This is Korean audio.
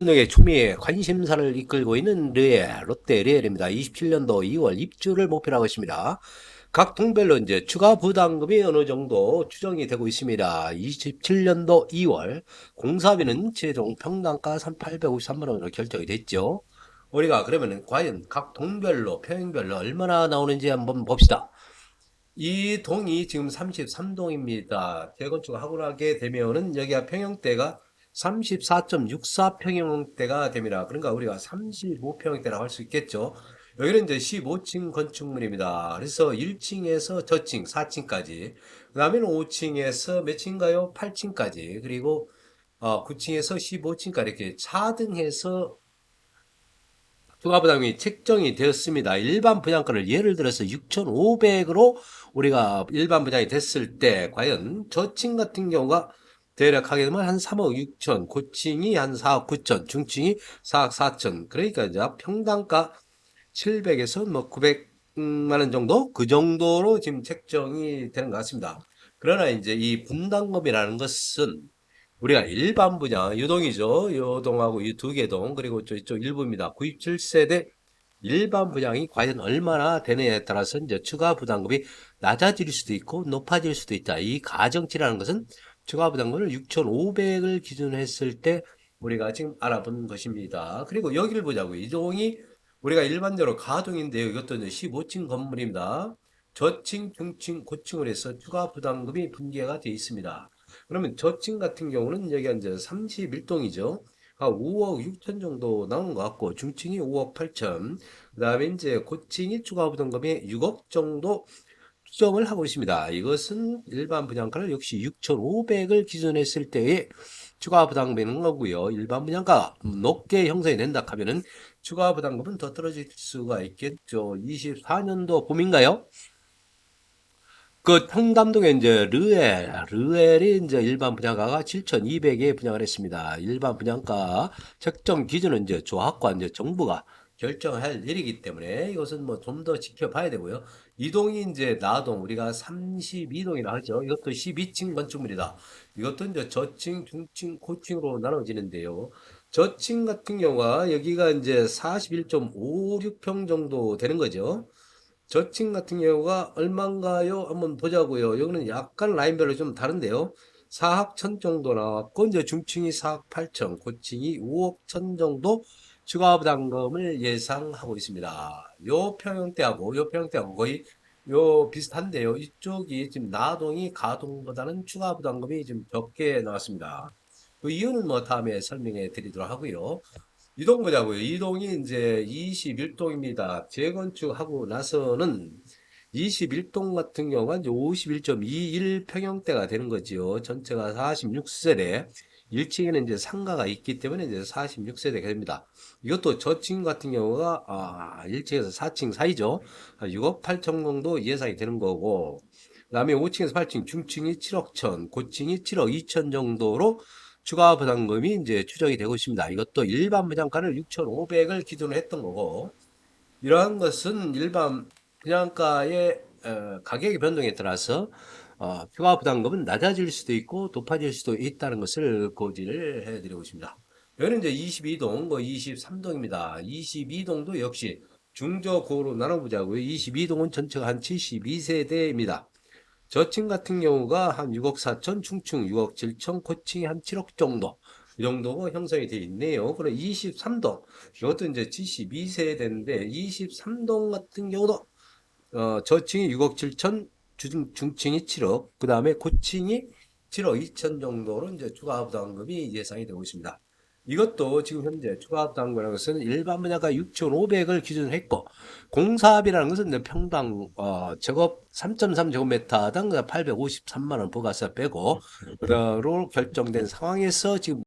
의 초미의 관심사를 이끌고 있는 롯데 리얼입니다. 27년도 2월 입주를 목표로 하고 있습니다. 각 동별로 이제 추가 부담금이 어느 정도 추정이 되고 있습니다. 27년도 2월 공사비는 최종 평당가 853만 원으로 결정이 됐죠. 우리가 그러면 과연 각 동별로 평형별로 얼마나 나오는지 한번 봅시다. 이 동이 지금 33동입니다. 재건축하고 나게 되면은 여기가 평형대가 34.64평형대가 됩니다. 그러니까 우리가 35평형대라고 할 수 있겠죠. 여기는 이제 15층 건축물입니다. 그래서 1층에서 저층 4층까지, 그 다음에는 5층에서 몇 층인가요? 8층까지, 그리고 9층에서 15층까지 이렇게 차등해서 추가 부담이 책정이 되었습니다. 일반 분양가를 예를 들어서 6,500으로 우리가 일반 분양이 됐을 때 과연 저층 같은 경우가 대략 하게 되면 한 3억 6천, 고층이 한 4억 9천, 중층이 4억 4천. 그러니까 이제 평당가 700에서 뭐 900만 원 정도? 그 정도로 지금 책정이 되는 것 같습니다. 그러나 이제 이 분담금이라는 것은 우리가 일반 분양, 유동이죠. 요동하고 이 두 개 동, 그리고 이쪽 일부입니다. 97세대 일반 분양이 과연 얼마나 되느냐에 따라서 이제 추가 부담금이 낮아질 수도 있고 높아질 수도 있다. 이 가정치라는 것은 추가 부담금을 6,500을 기준으로 했을 때 우리가 지금 알아본 것입니다. 그리고 여기를 보자고요. 이 동이 우리가 일반적으로 가동인데요. 이것도 이제 15층 건물입니다. 저층, 중층, 고층을 해서 추가 부담금이 분계가 되어 있습니다. 그러면 저층 같은 경우는 여기가 이제 31동이죠. 5억 6천 정도 나오는 것 같고, 중층이 5억 8천, 그 다음에 이제 고층이 추가 부담금이 6억 정도 추정을 하고 있습니다. 이것은 일반 분양가를 역시 6,500을 기준했을 때의 추가 부담금인 거고요. 일반 분양가 높게 형성이 된다 하면은 추가 부담금은 더 떨어질 수가 있겠죠. 24년도 봄인가요? 그 청담동에 이제 르엘이 이제 일반 분양가가 7,200에 분양을 했습니다. 일반 분양가 책정 기준은 이제 조합과 이제 정부가 결정할 일이기 때문에 이것은 뭐 좀 더 지켜봐야 되고요. 이동이 이제 나동 우리가 32동이라 하죠. 이것도 12층 건축물이다. 이것도 이제 저층, 중층, 고층으로 나눠지는데요. 저층 같은 경우가 여기가 이제 41.56평 정도 되는 거죠. 저층 같은 경우가 얼마인가요? 한번 보자고요. 여기는 약간 라인별로 좀 다른데요. 4억 천 정도 나왔고, 이제 중층이 4억 8천, 고층이 5억 천 정도 추가 부담금을 예상하고 있습니다. 요 평형대하고 거의 요 비슷한데요. 이쪽이 지금 나동이 가동보다는 추가 부담금이 좀 적게 나왔습니다. 그 이유는 뭐 다음에 설명해 드리도록 하고요. 이동 보자고요. 이동이 이제 21동입니다. 재건축하고 나서는 21동 같은 경우가 이제 51.21평형대가 되는 거지요. 전체가 46세대. 1층에는 이제 상가가 있기 때문에 이제 46세대가 됩니다. 이것도 저층 같은 경우가 1층에서 4층 사이죠. 6억 8천 정도 예상이 되는 거고, 그다음에 5층에서 8층 중층이 7억 천, 고층이 7억 2천 정도로 추가 부담금이 이제 추정이 되고 있습니다. 이것도 일반 분양가를 6,500을 기준으로 했던 거고, 이러한 것은 일반 분양가의 가격의 변동에 따라서 추가 부담금은 낮아질 수도 있고 높아질 수도 있다는 것을 고지를 해드리고 있습니다. 여기는 이제 22동, 23동입니다. 22동도 역시 중저고로 나눠보자고요. 22동은 전체가 한 72세대입니다. 저층 같은 경우가 한 6억 4천, 중층 6억 7천, 고층이 한 7억 정도. 이 정도가 형성이 되어 있네요. 그럼 23동. 이것도 이제 72세대인데, 23동 같은 경우도, 저층이 6억 7천, 중층이 7억, 그 다음에 고층이 7억 2천 정도로 이제 추가 부담금이 예상이 되고 있습니다. 이것도 지금 현재 추가 부담금이라는 것은 일반 분야가 6,500을 기준으로 했고, 공사비라는 것은 이제 평당 제곱 3.3제곱미터당 853만 원 부가세 빼고 로 결정된 상황에서 지금